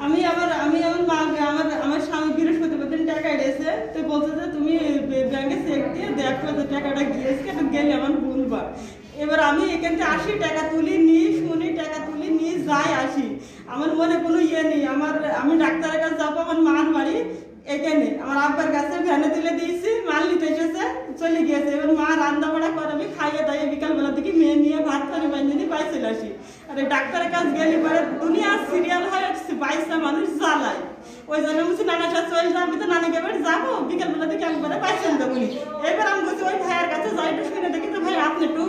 আমি আমার মাকে আমার স্বামী বৃহস্পতিবার দিন টাকা এসেছে তো বলছে যে তুমি ব্যাংকে চেক দিয়ে দেখো যে টাকাটা গিয়েছে তো গেলে আমার ভুলবা। এবার আমি এখান থেকে 80 টাকা তুলি নিই, শুনি টাকা তুলি নিই, যাই আসি, আমার মনে কোনো ইয়ে নেই। আমি ডাক্তারের কাছে যাবো, আমার মার বাড়ি এখানে, আমার আব্বার কাছে ভ্যানে তুলে দিয়েছি, মাল নিতে এসেছে চলে গিয়েছে। এবার মা রান্না বাড়া করে আমি খাইয়ে দাইয়ে বিকালবেলা থেকে মেয়ে নিয়ে ভাত খানি বাঞ্জনি বাই চলে আসি। আর এই ডাক্তারের কাছে গেলে পরে দুনিয়া সিরিয়াল হয়, বাইশটা মানুষ জ্বালায়। ওই জন্য বলছি নানার সাথে চলে যাবো, আমি তো নানিকে এবার যাবো, বিকালবেলা থেকে একবারে বাইশন দেবো। এবার আমি বলছি ওই ভাইয়ের কাছে যাই, একটু শুনে দেখি তো ভাই আপনি একটু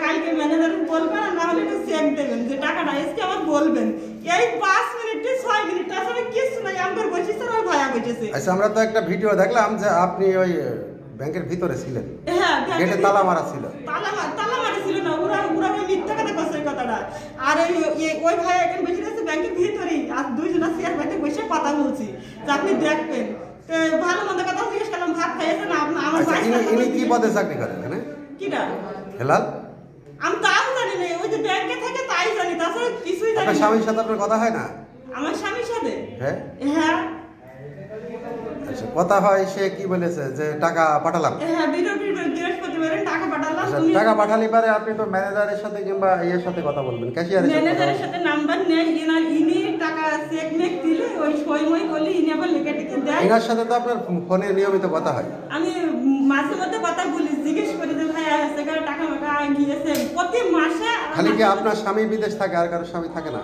কালকে ম্যানেজার বলবেন, আর না হলে একটু চেক দেবেন যে টাকাটা এসে আমার বলবেন। এই 5 মিনিট 6 মিনিট আসলে কিছু নাই, আমার বলছি স্যার ওই ভাইয়া বলছে। আচ্ছা, আমরা তো একটা ভিডিও দেখলাম যে আপনি ওই ব্যাংকের ভিতরে ছিলেন। হ্যাঁ, গেটে তালা মারা ছিল। তালা মারা ছিল না, ওরা ওই মিথ্যা কথা কইছে কথাটা। আর ওই ভাই এখানে বসে আছে ব্যাংকের ভিতরেই, আর দুইজনা চেয়ার বাইতে বসে কথা বলছি যে আপনি দেখবেন। তো ভালো মন্দ কথা জিজ্ঞেস করলাম, ভাত খাইয়েছেন আমার ভাই। ইনি কি পদে চাকরি করেন এখানে? কিটা হেলাল? আমি তাও জানি না, ওই যে ব্যাংকে থাকে তাই জানি, তাছাড়া কিছুই জানি না। আপনার স্বামীর সাথে আপনার কথা হয় না? আমার স্বামীর সাথে? হ্যাঁ হ্যাঁ। আচ্ছা, কথা হয়, সে কি বলেছে যে টাকা পাঠালাম? হ্যাঁ, বৃহস্পতিবারে টাকা পাঠালাম। টাকা পাঠালি পারে আপনি তো ম্যানেজারের সাথে কিংবা ইয়ের সাথে কথা বলবেন, ক্যাশিয়ারের সাথে। ম্যানেজারের সাথে নাম্বার নেই, ইনি টাকা চেক মেক দিলে ওই সই করলে ইনি আবার লেখা টেকে দেয়। এনার সাথে তো আপনার ফোনে নিয়মিত কথা হয়? আমি মাঝে মধ্যে কথা বলি, জিজ্ঞেস করি যে ভাই টাকা মাকা গিয়েছে প্রতি মাসে। খালি কি আপনার স্বামী বিদেশ থাকে, আর কারো স্বামী থাকে না?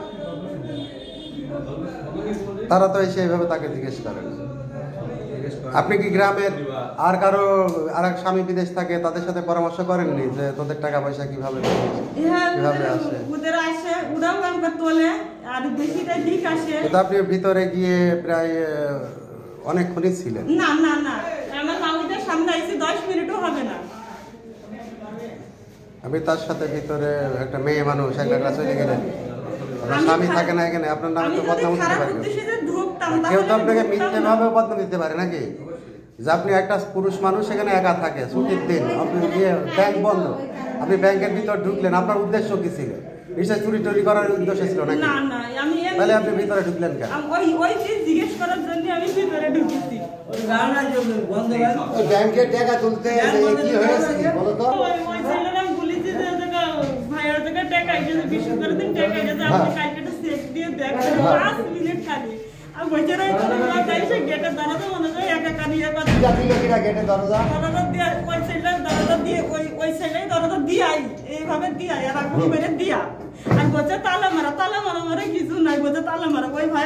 তারা তো এসে এইভাবে তাকে জিজ্ঞেস করেন। আপনি কি গ্রামের আর কারো আর এক স্বামী বিদেশ থাকে, তাদের সাথে পরামর্শ করেননি যে তোদের টাকা পয়সা কিভাবে আসে? ওদের আসে, ওরাও আমাকে তোলে, আর বেশিটা দিক আসে। কিন্তু আপনি ভিতরে গিয়ে প্রায় অনেকক্ষণই ছিলেন। না না না, আমার মামিদের সামনে আইছি 10 মিনিটও হবে না। আমি তার সাথে ভিতরে একটা মেয়ে মানুষ একটা চলে গেলেন, আপনার স্বামী থাকে না এখানে, আপনার নামে তো বদনাম দিতে পারে। কেউ তো আপনাকে মিথ্যে ভাবে বদনাম দিতে পারে নাকি? যে আপনি একটা পুরুষ মানুষ এখানে একা থাকে, ছুটির দিন, আপনি গিয়ে ব্যাংক বন্ধ, আপনি ব্যাংকের ভিতর ঢুকলেন, আপনার উদ্দেশ্য কি ছিল? নিশ্চয় চুরি টুরি করার উদ্দেশ্য ছিল নাকি? না না, তাহলে আপনি ভিতরে ঢুকলেন কেন? ওই জিজ্ঞেস করার জন্য আমি ভিতরে ঢুকেছি। ব্যাংকে টাকা তুলতে কি হয়েছে বলো তো? ওই ছেলেরা বলেছে যে ভাইয়ের থেকে টাকা এসেছে, বিশেষ করে দিন টাকা এসেছে, আপনি কালকে চেক দিয়ে দেখেন 5 মিনিট খালি। আর বইটারা এসে গেটে দাঁড়াতে মনে হয় একা নিয়ে কথা গেটে দরজা দিয়ে ওই সাইডে দরজা দিয়ে ওই সাইডে দরজা দিয়াই এইভাবে দিয়াই আর আগুন মেরে দিয়া, আর বলছে তালা মারা মারা কিছু নাই, বলছে তালা মারা। ওই ভাই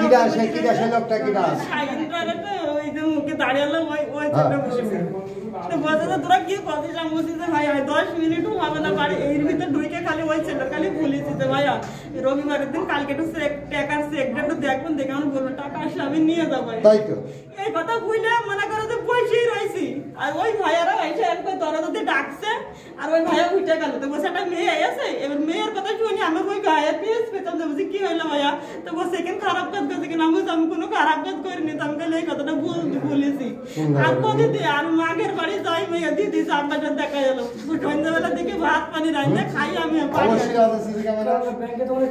ওই যে মুখে দাঁড়িয়ে ওই বসেছে, বলছে যে তোরা কি করছিস? আমি বলছি যে ভাইয়া 10 মিনিটও হবে না বাড়ি, এর ভিতরে ঢুকে খালি ওই ছেলে খালি বলেছি যে ভাইয়া রবিবারের দিন কালকে একটু টাকার চেকটা একটু দেখবেন, দেখে আমার বলবো টাকা আসলে আমি নিয়ে যাবো। এই কথা বুঝলে মনে করো যে বসেই রয়েছি, আর ওই ভাইয়ারা এসে একবার দরজা দিয়ে ডাকছে, আর ওই ভাইয়া উঠে গেল। তো বলছে একটা মেয়ে আছে, এবার মেয়ের কথা শুনি আমি ওই গায়ে পিস পেতাম, বলছি কি হইলো ভাইয়া? তো বলছে এখানে খারাপ কাজ করছে কিনা? আমি বলছি আমি কোনো খারাপ কাজ করিনি, তো আমি খালি এই কথাটা বলেছি। আর কদিদি আর মাগের বাড়ি যাই মেয়ে দিদি সামনেটা দেখা গেল সন্ধ্যাবেলা থেকে ভাত পানি রান্না খাই আমি।